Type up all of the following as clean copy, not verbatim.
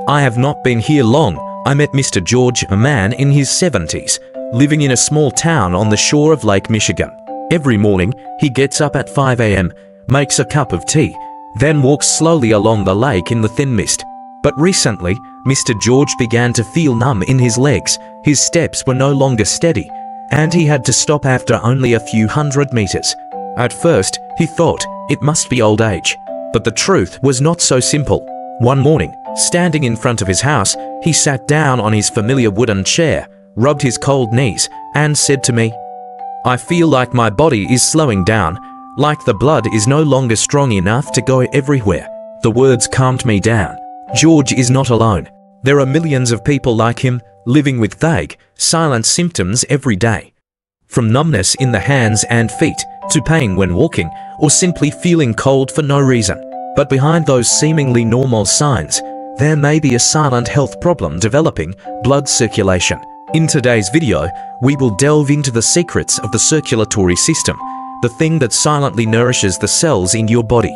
I have not been here long. I met Mr. George, a man in his 70s, living in a small town on the shore of Lake Michigan. Every morning, he gets up at 5 a.m., makes a cup of tea, then walks slowly along the lake in the thin mist. But recently, Mr. George began to feel numb in his legs, his steps were no longer steady, and he had to stop after only a few hundred meters. At first, he thought it must be old age, but the truth was not so simple. One morning, standing in front of his house, he sat down on his familiar wooden chair, rubbed his cold knees, and said to me, "I feel like my body is slowing down, like the blood is no longer strong enough to go everywhere." The words calmed me down. George is not alone. There are millions of people like him, living with vague, silent symptoms every day. From numbness in the hands and feet, to pain when walking, or simply feeling cold for no reason. But behind those seemingly normal signs, there may be a silent health problem developing: blood circulation. In today's video, we will delve into the secrets of the circulatory system, the thing that silently nourishes the cells in your body,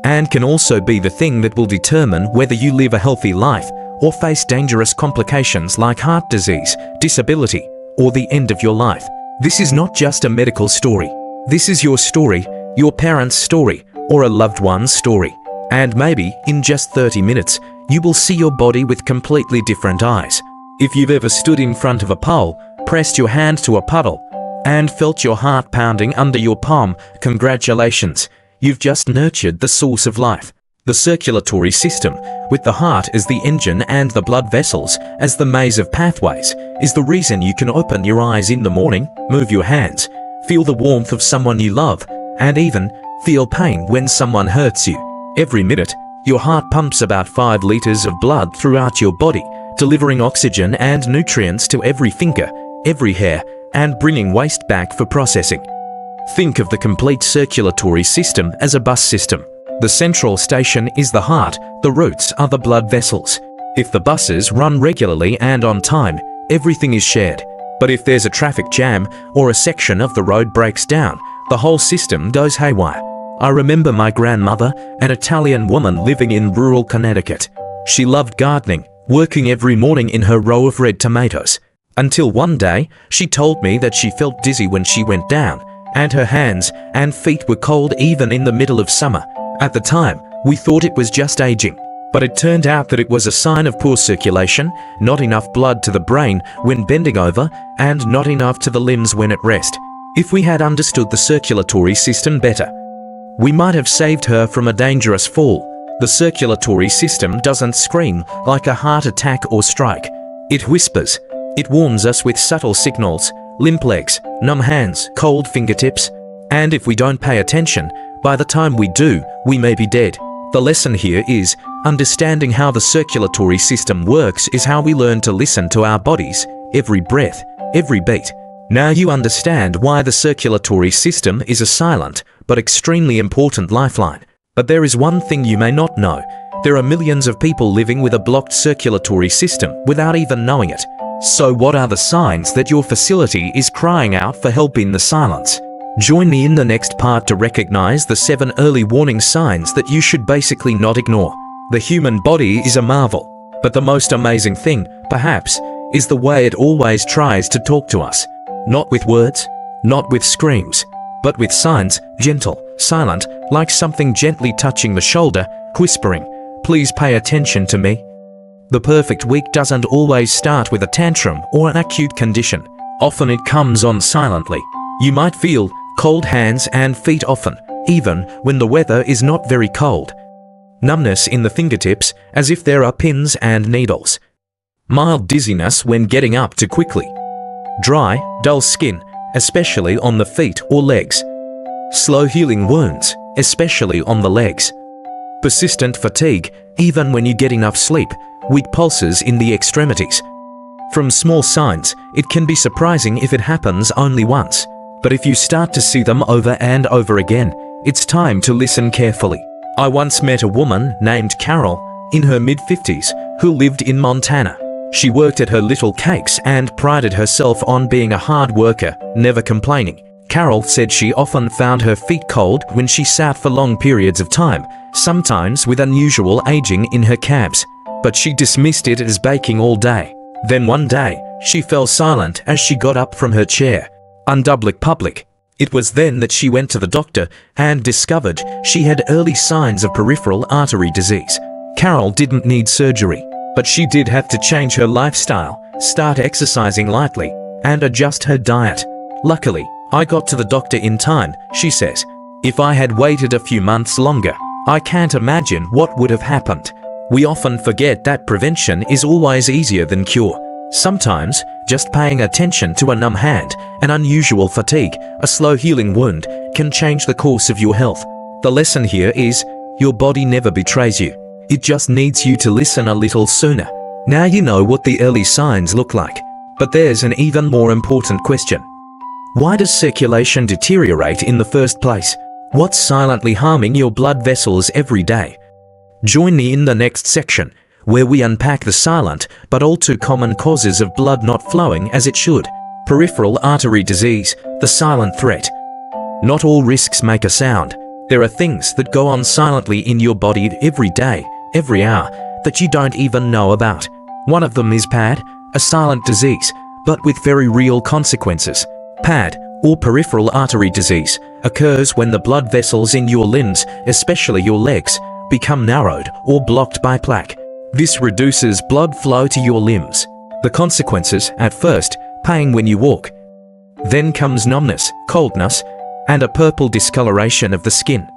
and can also be the thing that will determine whether you live a healthy life or face dangerous complications like heart disease, disability, or the end of your life. This is not just a medical story. This is your story, your parents' story, or a loved one's story. And maybe, in just 30 minutes, you will see your body with completely different eyes. If you've ever stood in front of a pole, pressed your hand to a puddle, and felt your heart pounding under your palm, congratulations, you've just nurtured the source of life. The circulatory system, with the heart as the engine and the blood vessels as the maze of pathways, is the reason you can open your eyes in the morning, move your hands, feel the warmth of someone you love, and even feel pain when someone hurts you. Every minute, your heart pumps about 5 liters of blood throughout your body, delivering oxygen and nutrients to every finger, every hair, and bringing waste back for processing. Think of the complete circulatory system as a bus system. The central station is the heart, the roots are the blood vessels. If the buses run regularly and on time, everything is shared. But if there's a traffic jam or a section of the road breaks down, the whole system goes haywire. I remember my grandmother, an Italian woman living in rural Connecticut. She loved gardening, working every morning in her row of red tomatoes. Until one day, she told me that she felt dizzy when she went down, and her hands and feet were cold even in the middle of summer. At the time, we thought it was just aging, but it turned out that it was a sign of poor circulation, not enough blood to the brain when bending over, and not enough to the limbs when at rest. If we had understood the circulatory system better, we might have saved her from a dangerous fall. The circulatory system doesn't scream like a heart attack or strike. It whispers. It warns us with subtle signals: limp legs, numb hands, cold fingertips. And if we don't pay attention, by the time we do, we may be dead. The lesson here is, understanding how the circulatory system works is how we learn to listen to our bodies, every breath, every beat. Now you understand why the circulatory system is a silent, but extremely important lifeline. But there is one thing you may not know. There are millions of people living with a blocked circulatory system without even knowing it. So what are the signs that your facility is crying out for help in the silence? Join me in the next part to recognize the 7 early warning signs that you should basically not ignore. The human body is a marvel, but the most amazing thing, perhaps, is the way it always tries to talk to us. Not with words, not with screams, but with signs, gentle, silent, like something gently touching the shoulder, whispering, "Please pay attention to me." The perfect week doesn't always start with a tantrum or an acute condition. Often it comes on silently. You might feel cold hands and feet often, even when the weather is not very cold. Numbness in the fingertips, as if there are pins and needles. Mild dizziness when getting up too quickly. Dry, dull skin, especially on the feet or legs. Slow healing wounds, especially on the legs. Persistent fatigue, even when you get enough sleep. Weak pulses in the extremities. From small signs, it can be surprising if it happens only once. But if you start to see them over and over again, it's time to listen carefully. I once met a woman named Carol, in her mid-50s, who lived in Montana. She worked at her little cakes and prided herself on being a hard worker, never complaining. Carol said she often found her feet cold when she sat for long periods of time, sometimes with unusual aging in her calves. but she dismissed it as baking all day. Then one day, she fell silent as she got up from her chair. Undoubtedly public. It was then that she went to the doctor and discovered she had early signs of peripheral artery disease. Carol didn't need surgery, but she did have to change her lifestyle, start exercising lightly, and adjust her diet. Luckily, I got to the doctor in time, she says. If I had waited a few months longer, I can't imagine what would have happened. We often forget that prevention is always easier than cure. Sometimes, just paying attention to a numb hand, an unusual fatigue, a slow healing wound, can change the course of your health. The lesson here is, your body never betrays you. It just needs you to listen a little sooner. Now you know what the early signs look like. But there's an even more important question. Why does circulation deteriorate in the first place? What's silently harming your blood vessels every day? Join me in the next section, where we unpack the silent but all too common causes of blood not flowing as it should. Peripheral artery disease, the silent threat. Not all risks make a sound. There are things that go on silently in your body every day, every hour, that you don't even know about. One of them is PAD, a silent disease, but with very real consequences. PAD, or peripheral artery disease, occurs when the blood vessels in your limbs, especially your legs, become narrowed or blocked by plaque. This reduces blood flow to your limbs. The consequences, at first, pain when you walk. Then comes numbness, coldness, and a purple discoloration of the skin.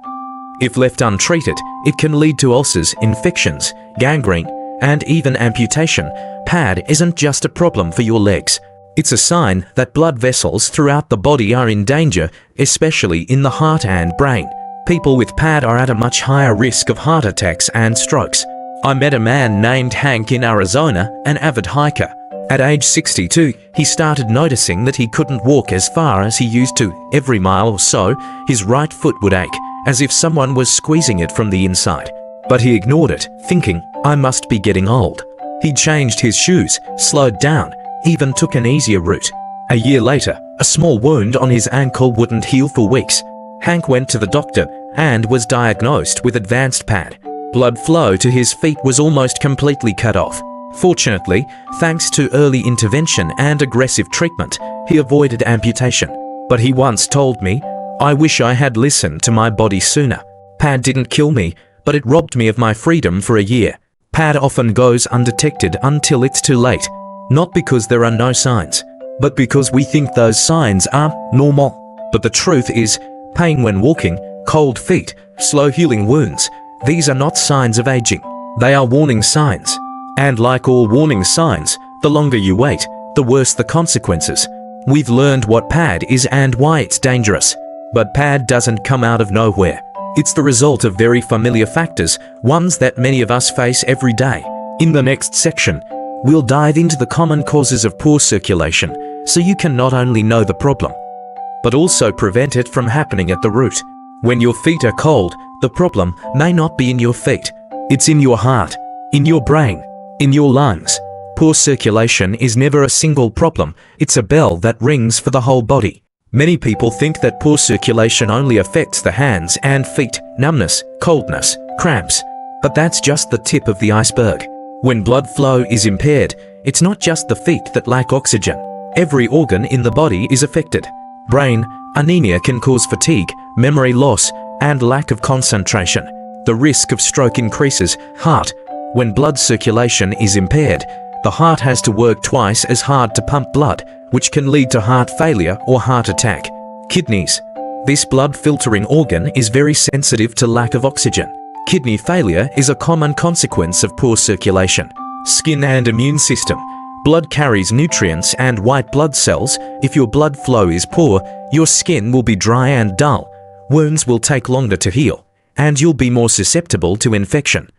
If left untreated, it can lead to ulcers, infections, gangrene, and even amputation. PAD isn't just a problem for your legs. It's a sign that blood vessels throughout the body are in danger, especially in the heart and brain. People with PAD are at a much higher risk of heart attacks and strokes. I met a man named Hank in Arizona, an avid hiker. At age 62, he started noticing that he couldn't walk as far as he used to. Every mile or so, his right foot would ache, as if someone was squeezing it from the inside. But he ignored it, thinking, I must be getting old. He changed his shoes, slowed down, even took an easier route. A year later, a small wound on his ankle wouldn't heal for weeks. Hank went to the doctor and was diagnosed with advanced PAD. Blood flow to his feet was almost completely cut off. Fortunately, thanks to early intervention and aggressive treatment, he avoided amputation. But he once told me, I wish I had listened to my body sooner. PAD didn't kill me, but it robbed me of my freedom for a year. PAD often goes undetected until it's too late. Not because there are no signs, but because we think those signs are normal. But the truth is, pain when walking, cold feet, slow healing wounds, these are not signs of aging. They are warning signs. And like all warning signs, the longer you wait, the worse the consequences. We've learned what PAD is and why it's dangerous. But PAD doesn't come out of nowhere. It's the result of very familiar factors, ones that many of us face every day. In the next section, we'll dive into the common causes of poor circulation, so you can not only know the problem, but also prevent it from happening at the root. When your feet are cold, the problem may not be in your feet. It's in your heart, in your brain, in your lungs. Poor circulation is never a single problem, it's a bell that rings for the whole body. Many people think that poor circulation only affects the hands and feet, numbness, coldness, cramps. But that's just the tip of the iceberg. When blood flow is impaired, it's not just the feet that lack oxygen. Every organ in the body is affected. Brain, anemia can cause fatigue, memory loss, and lack of concentration. The risk of stroke increases. Heart. When blood circulation is impaired, the heart has to work twice as hard to pump blood, which can lead to heart failure or heart attack. Kidneys. This blood filtering organ is very sensitive to lack of oxygen. Kidney failure is a common consequence of poor circulation. Skin and immune system. Blood carries nutrients and white blood cells. If your blood flow is poor, your skin will be dry and dull. Wounds will take longer to heal, and you'll be more susceptible to infection.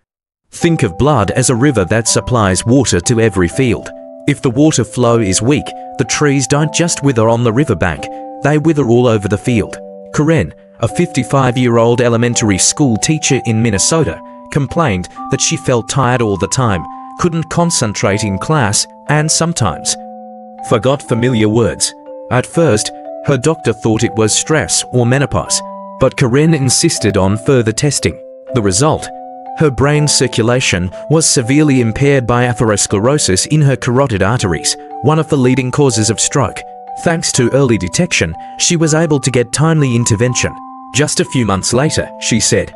Think of blood as a river that supplies water to every field. If the water flow is weak, the trees don't just wither on the riverbank, they wither all over the field. Karen, a 55-year-old elementary school teacher in Minnesota, complained that she felt tired all the time, couldn't concentrate in class, and sometimes forgot familiar words. At first, her doctor thought it was stress or menopause, but Karen insisted on further testing. The result? Her brain circulation was severely impaired by atherosclerosis in her carotid arteries, one of the leading causes of stroke. Thanks to early detection, she was able to get timely intervention. Just a few months later, she said,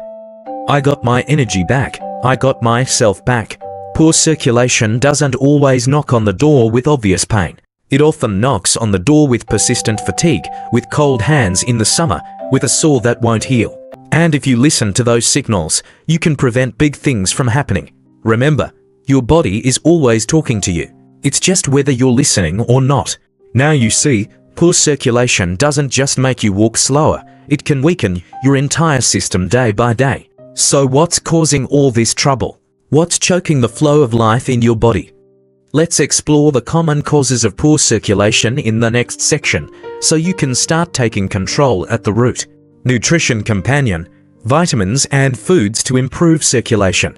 "I got my energy back. I got myself back." Poor circulation doesn't always knock on the door with obvious pain. It often knocks on the door with persistent fatigue, with cold hands in the summer, with a sore that won't heal. And if you listen to those signals, you can prevent big things from happening. Remember, your body is always talking to you. It's just whether you're listening or not. Now you see, poor circulation doesn't just make you walk slower, it can weaken your entire system day by day. So what's causing all this trouble? What's choking the flow of life in your body? Let's explore the common causes of poor circulation in the next section, so you can start taking control at the root. Nutrition companion, vitamins and foods to improve circulation.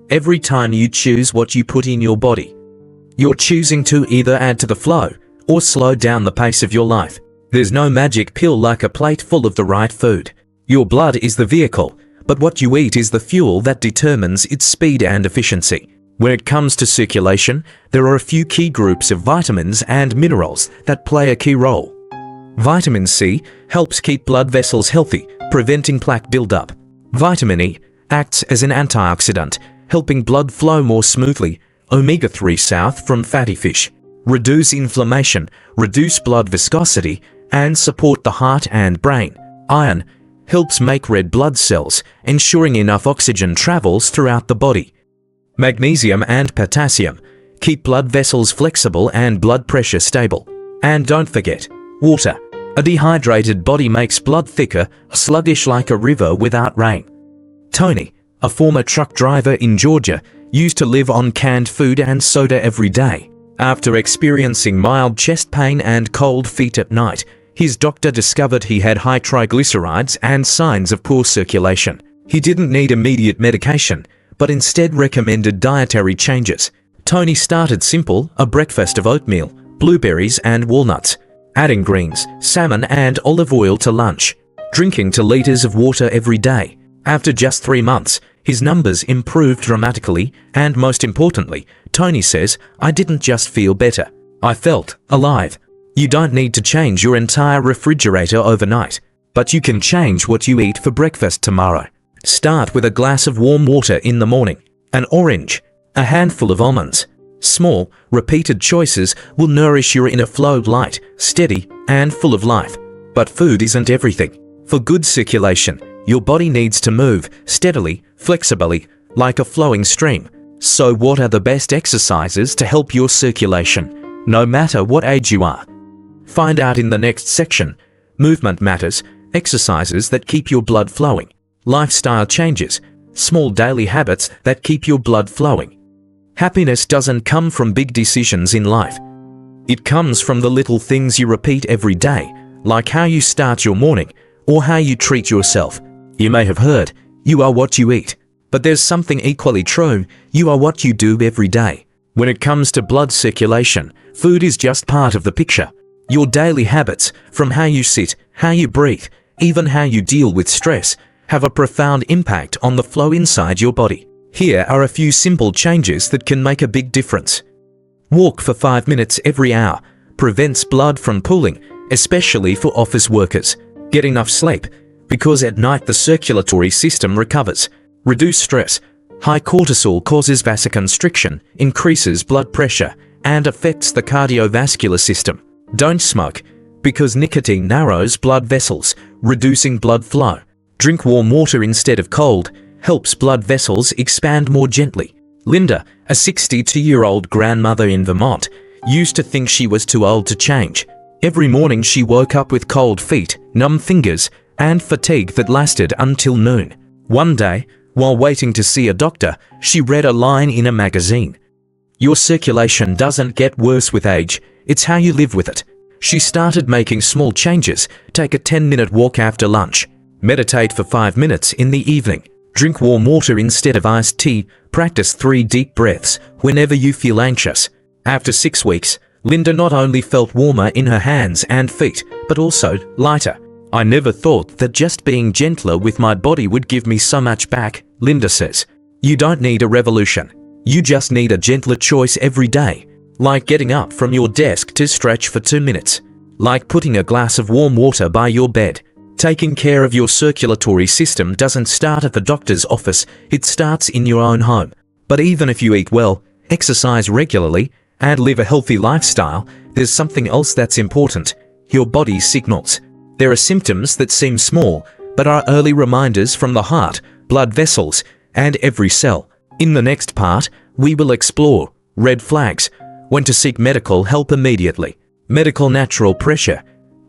Every time you choose what you put in your body, you're choosing to either add to the flow or slow down the pace of your life. There's no magic pill like a plate full of the right food. Your blood is the vehicle, but what you eat is the fuel that determines its speed and efficiency. When it comes to circulation, there are a few key groups of vitamins and minerals that play a key role. Vitamin C helps keep blood vessels healthy, preventing plaque buildup. Vitamin E acts as an antioxidant, helping blood flow more smoothly. Omega-3 south from fatty fish reduce inflammation, reduce blood viscosity, and support the heart and brain. Iron helps make red blood cells, ensuring enough oxygen travels throughout the body. Magnesium and potassium keep blood vessels flexible and blood pressure stable. And don't forget, water. A dehydrated body makes blood thicker, sluggish like a river without rain. Tony, a former truck driver in Georgia, used to live on canned food and soda every day. After experiencing mild chest pain and cold feet at night, his doctor discovered he had high triglycerides and signs of poor circulation. He didn't need immediate medication, but instead recommended dietary changes. Tony started simple, a breakfast of oatmeal, blueberries and walnuts, adding greens, salmon and olive oil to lunch, drinking 2 liters of water every day. After just 3 months, his numbers improved dramatically, and most importantly, Tony says, "I didn't just feel better. I felt alive." You don't need to change your entire refrigerator overnight, but you can change what you eat for breakfast tomorrow. Start with a glass of warm water in the morning, an orange, a handful of almonds. Small, repeated choices will nourish your inner flow light, steady, and full of life. But food isn't everything. For good circulation, your body needs to move steadily, flexibly, like a flowing stream. So what are the best exercises to help your circulation, no matter what age you are? Find out in the next section. Movement matters, exercises that keep your blood flowing, lifestyle changes, small daily habits that keep your blood flowing. Happiness doesn't come from big decisions in life. It comes from the little things you repeat every day, like how you start your morning or how you treat yourself. You may have heard, you are what you eat. But there's something equally true, you are what you do every day. When it comes to blood circulation, food is just part of the picture. Your daily habits, from how you sit, how you breathe, even how you deal with stress, have a profound impact on the flow inside your body. Here are a few simple changes that can make a big difference. Walk for 5 minutes every hour. Prevents blood from pooling, especially for office workers. Get enough sleep, because at night the circulatory system recovers. Reduce stress. High cortisol causes vasoconstriction, increases blood pressure, and affects the cardiovascular system. Don't smoke, because nicotine narrows blood vessels, reducing blood flow. Drink warm water instead of cold, helps blood vessels expand more gently. Linda, a 62-year-old grandmother in Vermont, used to think she was too old to change. Every morning she woke up with cold feet, numb fingers, and fatigue that lasted until noon. One day, while waiting to see a doctor, she read a line in a magazine. "Your circulation doesn't get worse with age, it's how you live with it." She started making small changes. Take a 10-minute walk after lunch. Meditate for 5 minutes in the evening. Drink warm water instead of iced tea. Practice 3 deep breaths whenever you feel anxious. After 6 weeks, Linda not only felt warmer in her hands and feet, but also lighter. "I never thought that just being gentler with my body would give me so much back," Linda says. You don't need a revolution. You just need a gentler choice every day, like getting up from your desk to stretch for 2 minutes, like putting a glass of warm water by your bed. Taking care of your circulatory system doesn't start at the doctor's office, it starts in your own home. But even if you eat well, exercise regularly, and live a healthy lifestyle, there's something else that's important: your body's signals. There are symptoms that seem small, but are early reminders from the heart, blood vessels, and every cell. In the next part, we will explore red flags, when to seek medical help immediately, medical natural pressure,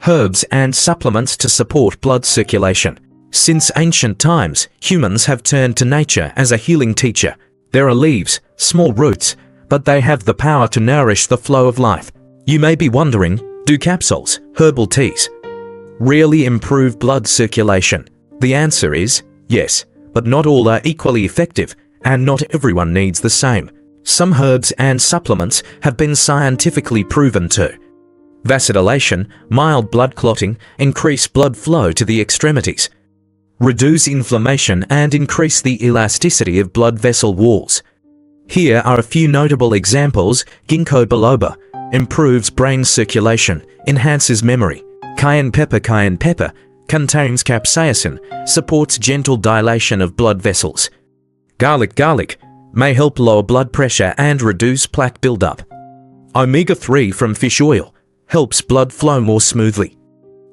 herbs and supplements to support blood circulation. Since ancient times, humans have turned to nature as a healing teacher. There are leaves, small roots, but they have the power to nourish the flow of life. You may be wondering, do capsules, herbal teas, really improve blood circulation? The answer is yes, but not all are equally effective, and not everyone needs the same. Some herbs and supplements have been scientifically proven to vasodilation, mild blood clotting, increase blood flow to the extremities, reduce inflammation and increase the elasticity of blood vessel walls. Here are a few notable examples. Ginkgo biloba improves brain circulation, enhances memory. Cayenne pepper contains capsaicin, supports gentle dilation of blood vessels. Garlic may help lower blood pressure and reduce plaque buildup. Omega-3 from fish oil helps blood flow more smoothly.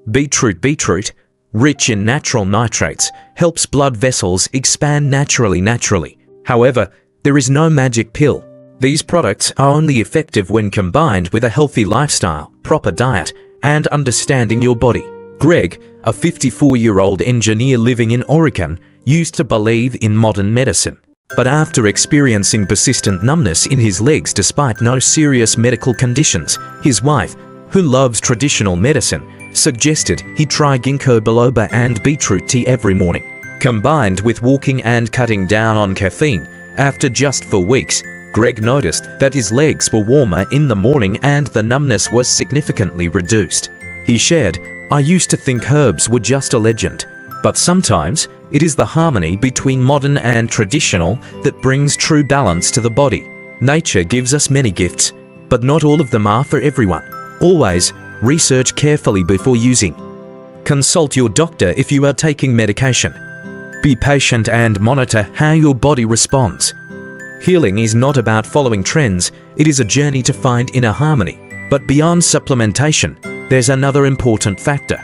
Beetroot, rich in natural nitrates, helps blood vessels expand naturally. However, there is no magic pill. These products are only effective when combined with a healthy lifestyle, proper diet, and understanding your body. Greg, a 54-year-old engineer living in Oregon, used to believe in modern medicine. But after experiencing persistent numbness in his legs despite no serious medical conditions, his wife, who loves traditional medicine, suggested he try ginkgo biloba and beetroot tea every morning. Combined with walking and cutting down on caffeine, after just 4 weeks, Greg noticed that his legs were warmer in the morning and the numbness was significantly reduced. He shared, "I used to think herbs were just a legend, but sometimes it is the harmony between modern and traditional that brings true balance to the body." Nature gives us many gifts, but not all of them are for everyone. Always research carefully before using. Consult your doctor if you are taking medication. Be patient and monitor how your body responds. Healing is not about following trends, it is a journey to find inner harmony. But beyond supplementation, there's another important factor.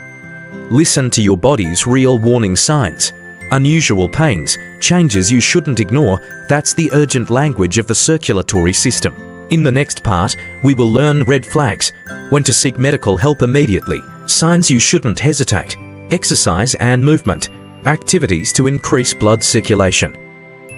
Listen to your body's real warning signs. Unusual pains, changes you shouldn't ignore, that's the urgent language of the circulatory system. In the next part, we will learn red flags, when to seek medical help immediately, signs you shouldn't hesitate, exercise and movement, activities to increase blood circulation.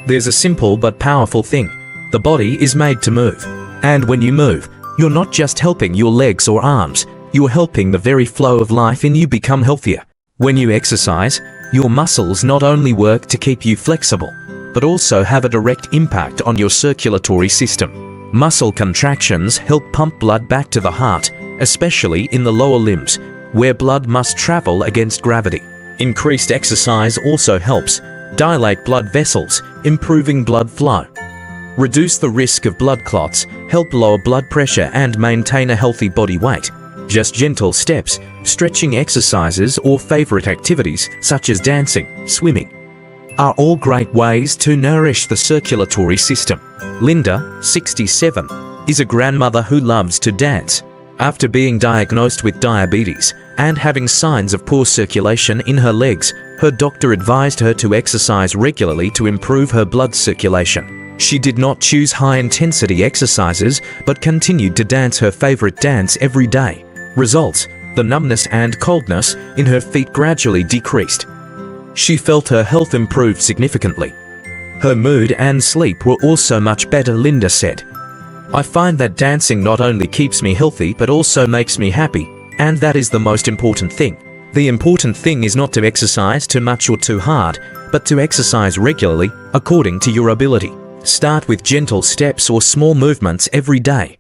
There's a simple but powerful thing. The body is made to move. And when you move, you're not just helping your legs or arms, you're helping the very flow of life in you become healthier. When you exercise, your muscles not only work to keep you flexible, but also have a direct impact on your circulatory system. Muscle contractions help pump blood back to the heart, especially in the lower limbs, where blood must travel against gravity. Increased exercise also helps dilate blood vessels, improving blood flow. Reduce the risk of blood clots, help lower blood pressure and maintain a healthy body weight. Just gentle steps, stretching exercises or favorite activities such as dancing, swimming, are all great ways to nourish the circulatory system. Linda, 67, is a grandmother who loves to dance. After being diagnosed with diabetes and having signs of poor circulation in her legs, her doctor advised her to exercise regularly to improve her blood circulation. She did not choose high-intensity exercises but continued to dance her favorite dance every day. Results: the numbness and coldness in her feet gradually decreased. She felt her health improved significantly. Her mood and sleep were also much better, Linda said. "I find that dancing not only keeps me healthy but also makes me happy, and that is the most important thing. The important thing is not to exercise too much or too hard, but to exercise regularly according to your ability. Start with gentle steps or small movements every day,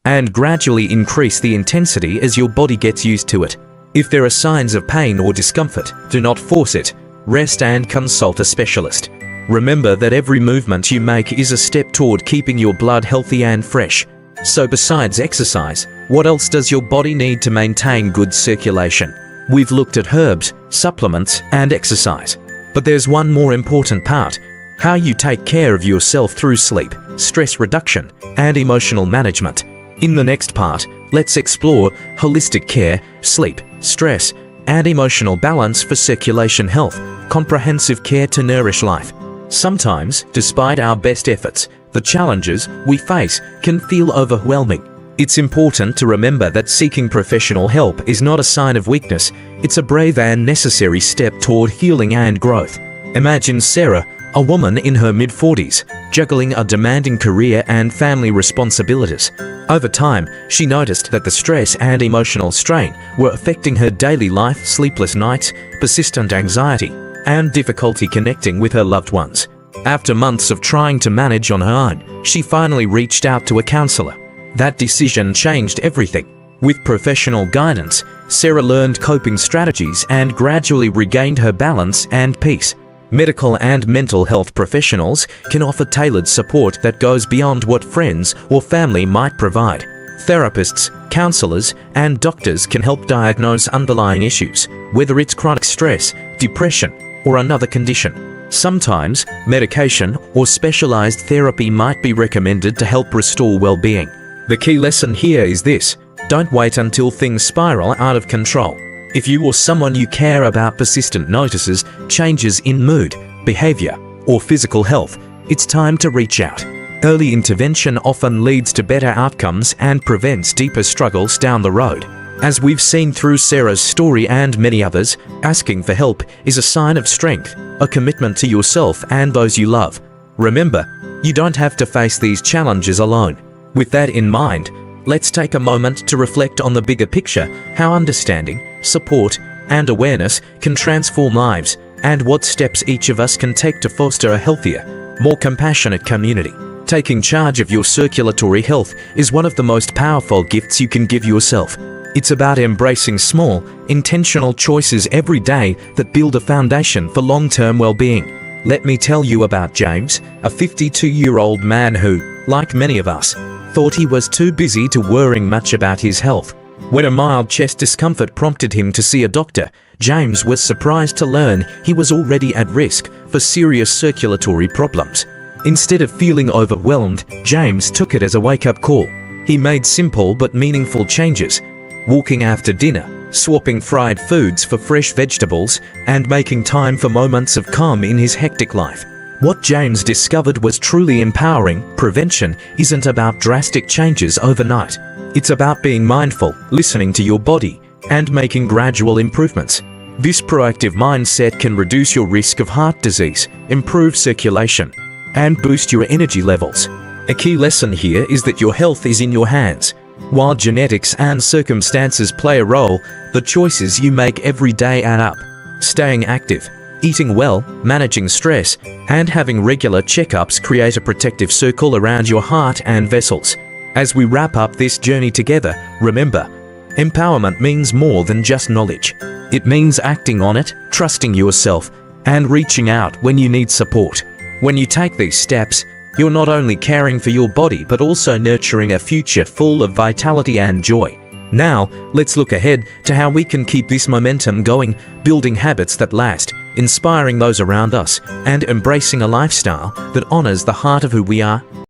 and gradually increase the intensity as your body gets used to it. If there are signs of pain or discomfort, do not force it. Rest and consult a specialist. Remember that every movement you make is a step toward keeping your blood healthy and fresh. So besides exercise, what else does your body need to maintain good circulation? We've looked at herbs, supplements, and exercise. But there's one more important part: how you take care of yourself through sleep, stress reduction, and emotional management. In the next part, let's explore holistic care, sleep, stress, and emotional balance for circulation health, comprehensive care to nourish life. Sometimes, despite our best efforts, the challenges we face can feel overwhelming. It's important to remember that seeking professional help is not a sign of weakness. It's a brave and necessary step toward healing and growth. Imagine Sarah, a woman in her mid-40s, juggling a demanding career and family responsibilities. Over time, she noticed that the stress and emotional strain were affecting her daily life: sleepless nights, persistent anxiety, and difficulty connecting with her loved ones. After months of trying to manage on her own, she finally reached out to a counselor. That decision changed everything. With professional guidance, Sarah learned coping strategies and gradually regained her balance and peace. Medical and mental health professionals can offer tailored support that goes beyond what friends or family might provide. Therapists, counselors, and doctors can help diagnose underlying issues, whether it's chronic stress, depression, or another condition. Sometimes, medication or specialized therapy might be recommended to help restore well-being. The key lesson here is this: don't wait until things spiral out of control. If you or someone you care about persistent notices changes in mood, behavior, or physical health, it's time to reach out. Early intervention often leads to better outcomes and prevents deeper struggles down the road. As we've seen through Sarah's story and many others, asking for help is a sign of strength, a commitment to yourself and those you love. Remember, you don't have to face these challenges alone. With that in mind, let's take a moment to reflect on the bigger picture: how understanding, support, and awareness can transform lives, and what steps each of us can take to foster a healthier, more compassionate community. Taking charge of your circulatory health is one of the most powerful gifts you can give yourself. It's about embracing small, intentional choices every day that build a foundation for long-term well-being. Let me tell you about James, a 52-year-old man who, like many of us, thought he was too busy to worry much about his health. When a mild chest discomfort prompted him to see a doctor, James was surprised to learn he was already at risk for serious circulatory problems. Instead of feeling overwhelmed, James took it as a wake-up call. He made simple but meaningful changes: walking after dinner, swapping fried foods for fresh vegetables, and making time for moments of calm in his hectic life. What James discovered was truly empowering. Prevention isn't about drastic changes overnight. It's about being mindful, listening to your body, and making gradual improvements. This proactive mindset can reduce your risk of heart disease, improve circulation, and boost your energy levels. A key lesson here is that your health is in your hands. While genetics and circumstances play a role, the choices you make every day add up. Staying active, eating well, managing stress, and having regular checkups create a protective circle around your heart and vessels. As we wrap up this journey together, remember, empowerment means more than just knowledge. It means acting on it, trusting yourself, and reaching out when you need support. When you take these steps, you're not only caring for your body but also nurturing a future full of vitality and joy. Now, let's look ahead to how we can keep this momentum going, building habits that last, inspiring those around us, and embracing a lifestyle that honors the heart of who we are.